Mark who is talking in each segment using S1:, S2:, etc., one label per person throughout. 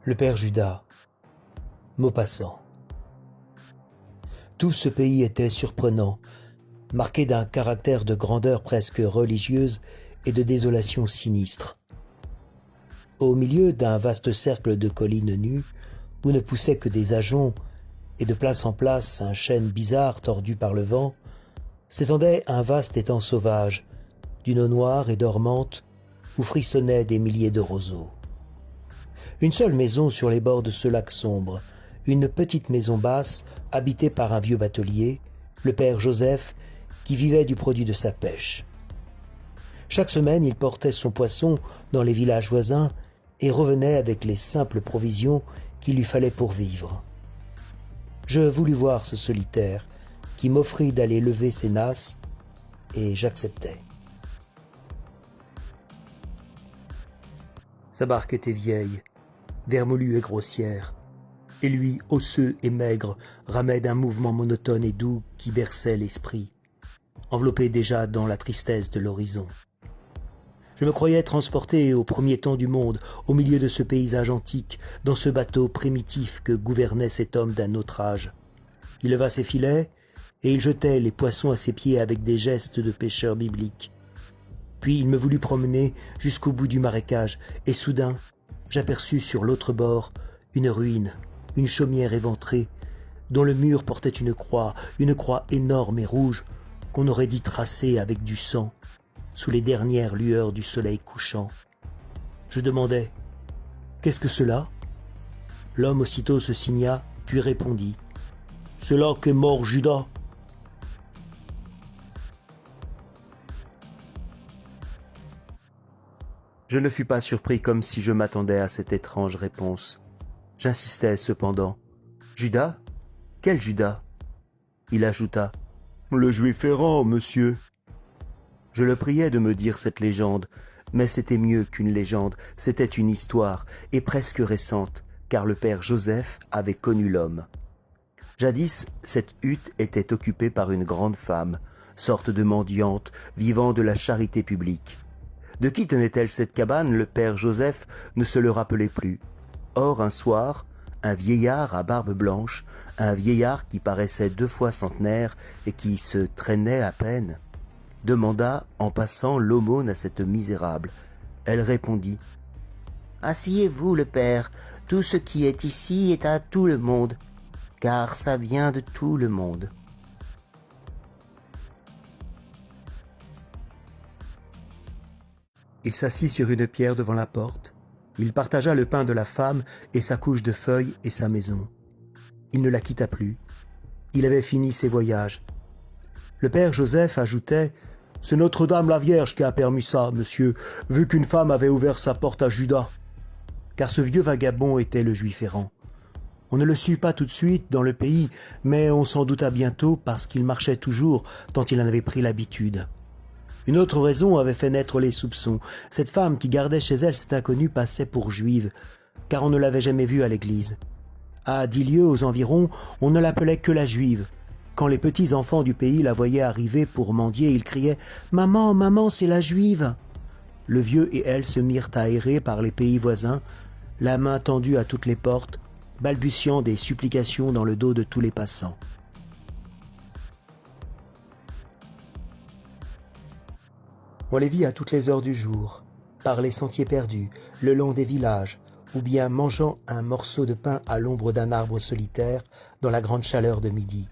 S1: Le père Judas, Maupassant. Tout ce pays était surprenant, marqué d'un caractère de grandeur presque religieuse et de désolation sinistre. Au milieu d'un vaste cercle de collines nues, où ne poussaient que des ajoncs, et de place en place un chêne bizarre tordu par le vent, s'étendait un vaste étang sauvage, d'une eau noire et dormante, où frissonnaient des milliers de roseaux. Une seule maison sur les bords de ce lac sombre, une petite maison basse, habitée par un vieux batelier, le père Joseph, qui vivait du produit de sa pêche. Chaque semaine, il portait son poisson dans les villages voisins et revenait avec les simples provisions qu'il lui fallait pour vivre. Je voulus voir ce solitaire qui m'offrit d'aller lever ses nasses, et j'acceptai. Sa barque était vieille, vermoulue et grossière, et lui, osseux et maigre, ramait d'un mouvement monotone et doux qui berçait l'esprit, enveloppé déjà dans la tristesse de l'horizon. Je me croyais transporté au premier temps du monde, au milieu de ce paysage antique, dans ce bateau primitif que gouvernait cet homme d'un autre âge. Il leva ses filets, et il jetait les poissons à ses pieds avec des gestes de pêcheur biblique. Puis il me voulut promener jusqu'au bout du marécage, et soudain, j'aperçus sur l'autre bord une ruine, une chaumière éventrée, dont le mur portait une croix énorme et rouge, qu'on aurait dit tracée avec du sang, sous les dernières lueurs du soleil couchant. Je demandai « Qu'est-ce que cela ?» L'homme aussitôt se signa, puis répondit « C'est là qu'est mort Judas. » Je ne fus pas surpris comme si je m'attendais à cette étrange réponse. J'insistai cependant. « Judas ? Quel Judas ?» Il ajouta. « Le juif errant, monsieur. » Je le priais de me dire cette légende, mais c'était mieux qu'une légende, c'était une histoire, et presque récente, car le père Joseph avait connu l'homme. Jadis, cette hutte était occupée par une grande femme, sorte de mendiante, vivant de la charité publique. De qui tenait-elle cette cabane, le père Joseph ne se le rappelait plus. Or, un soir, un vieillard à barbe blanche, un vieillard qui paraissait 2 fois centenaire et qui se traînait à peine, demanda en passant l'aumône à cette misérable. Elle répondit « Asseyez-vous, le père, tout ce qui est ici est à tout le monde, car ça vient de tout le monde. » Il s'assit sur une pierre devant la porte. Il partagea le pain de la femme et sa couche de feuilles et sa maison. Il ne la quitta plus. Il avait fini ses voyages. Le père Joseph ajoutait « C'est Notre-Dame la Vierge qui a permis ça, monsieur, vu qu'une femme avait ouvert sa porte à Judas. » Car ce vieux vagabond était le juif errant. On ne le sut pas tout de suite dans le pays, mais on s'en douta bientôt parce qu'il marchait toujours tant il en avait pris l'habitude. Une autre raison avait fait naître les soupçons. Cette femme qui gardait chez elle cet inconnu passait pour juive, car on ne l'avait jamais vue à l'église. À 10 lieues aux environs, on ne l'appelait que la juive. Quand les petits enfants du pays la voyaient arriver pour mendier, ils criaient « Maman, maman, c'est la juive !» Le vieux et elle se mirent à errer par les pays voisins, la main tendue à toutes les portes, balbutiant des supplications dans le dos de tous les passants. On les vit à toutes les heures du jour, par les sentiers perdus, le long des villages, ou bien mangeant un morceau de pain à l'ombre d'un arbre solitaire dans la grande chaleur de midi.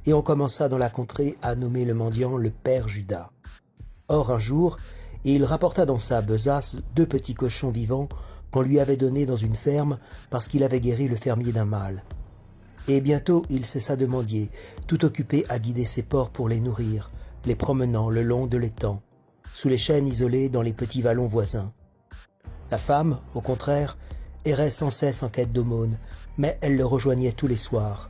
S1: Et on commença dans la contrée à nommer le mendiant le père Judas. Or un jour, il rapporta dans sa besace 2 petits cochons vivants qu'on lui avait donnés dans une ferme parce qu'il avait guéri le fermier d'un mal. Et bientôt il cessa de mendier, tout occupé à guider ses porcs pour les nourrir, les promenant le long de l'étang, sous les chênes isolés dans les petits vallons voisins. La femme, au contraire, errait sans cesse en quête d'aumône, mais elle le rejoignait tous les soirs.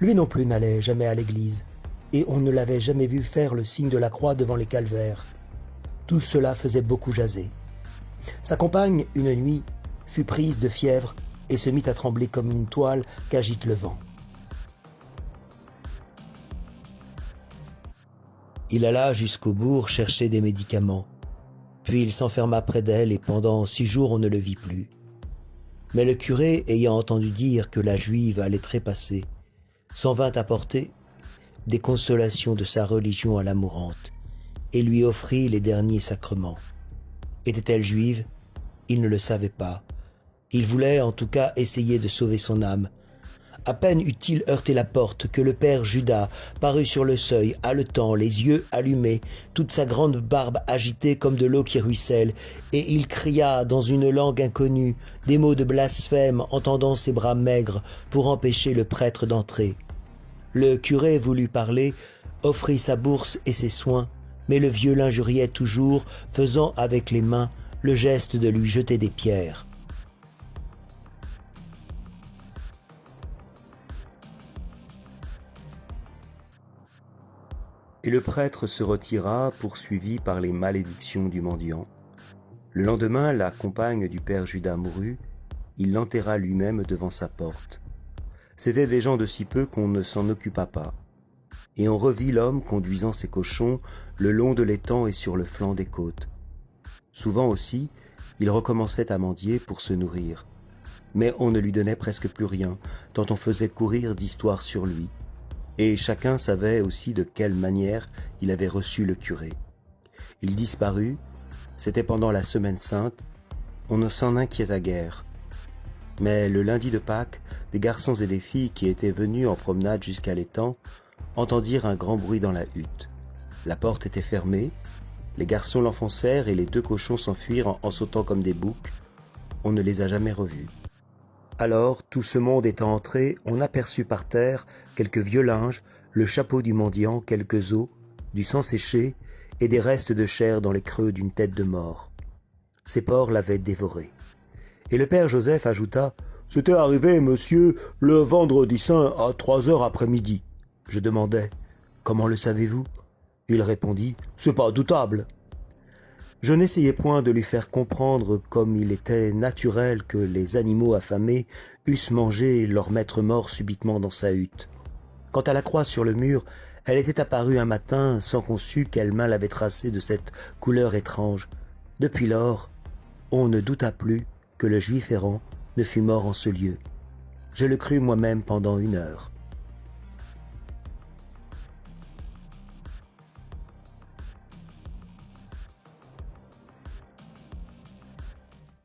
S1: Lui non plus n'allait jamais à l'église, et on ne l'avait jamais vu faire le signe de la croix devant les calvaires. Tout cela faisait beaucoup jaser. Sa compagne, une nuit, fut prise de fièvre et se mit à trembler comme une toile qu'agite le vent. Il alla jusqu'au bourg chercher des médicaments. Puis il s'enferma près d'elle et pendant 6 jours on ne le vit plus. Mais le curé, ayant entendu dire que la Juive allait trépasser, s'en vint apporter des consolations de sa religion à la mourante, et lui offrit les derniers sacrements. Était-elle juive? Il ne le savait pas. Il voulait en tout cas essayer de sauver son âme. À peine eut-il heurté la porte que le père Judas parut sur le seuil, haletant, les yeux allumés, toute sa grande barbe agitée comme de l'eau qui ruisselle, et il cria dans une langue inconnue des mots de blasphème en tendant ses bras maigres pour empêcher le prêtre d'entrer. Le curé voulut parler, offrit sa bourse et ses soins, mais le vieux l'injuriait toujours, faisant avec les mains le geste de lui jeter des pierres. Et le prêtre se retira, poursuivi par les malédictions du mendiant. Le lendemain, la compagne du père Judas mourut, il l'enterra lui-même devant sa porte. C'étaient des gens de si peu qu'on ne s'en occupa pas. Et on revit l'homme conduisant ses cochons le long de l'étang et sur le flanc des côtes. Souvent aussi, il recommençait à mendier pour se nourrir. Mais on ne lui donnait presque plus rien, tant on faisait courir d'histoires sur lui. Et chacun savait aussi de quelle manière il avait reçu le curé. Il disparut, c'était pendant la semaine sainte, on ne s'en inquiéta guère. Mais le lundi de Pâques, des garçons et des filles qui étaient venus en promenade jusqu'à l'étang entendirent un grand bruit dans la hutte. La porte était fermée, les garçons l'enfoncèrent et les 2 cochons s'enfuirent en sautant comme des boucs. On ne les a jamais revus. Alors, tout ce monde étant entré, on aperçut par terre quelques vieux linges, le chapeau du mendiant, quelques os, du sang séché et des restes de chair dans les creux d'une tête de mort. Ces porcs l'avaient dévoré. Et le père Joseph ajouta « C'était arrivé, monsieur, le vendredi saint à 3 heures après-midi. » Je demandai « Comment le savez-vous » Il répondit « C'est pas doutable. » Je n'essayais point de lui faire comprendre comme il était naturel que les animaux affamés eussent mangé leur maître mort subitement dans sa hutte. Quant à la croix sur le mur, elle était apparue un matin sans qu'on sût quelle main l'avait tracée de cette couleur étrange. Depuis lors, on ne douta plus que le juif errant ne fût mort en ce lieu. Je le crus moi-même pendant 1 heure.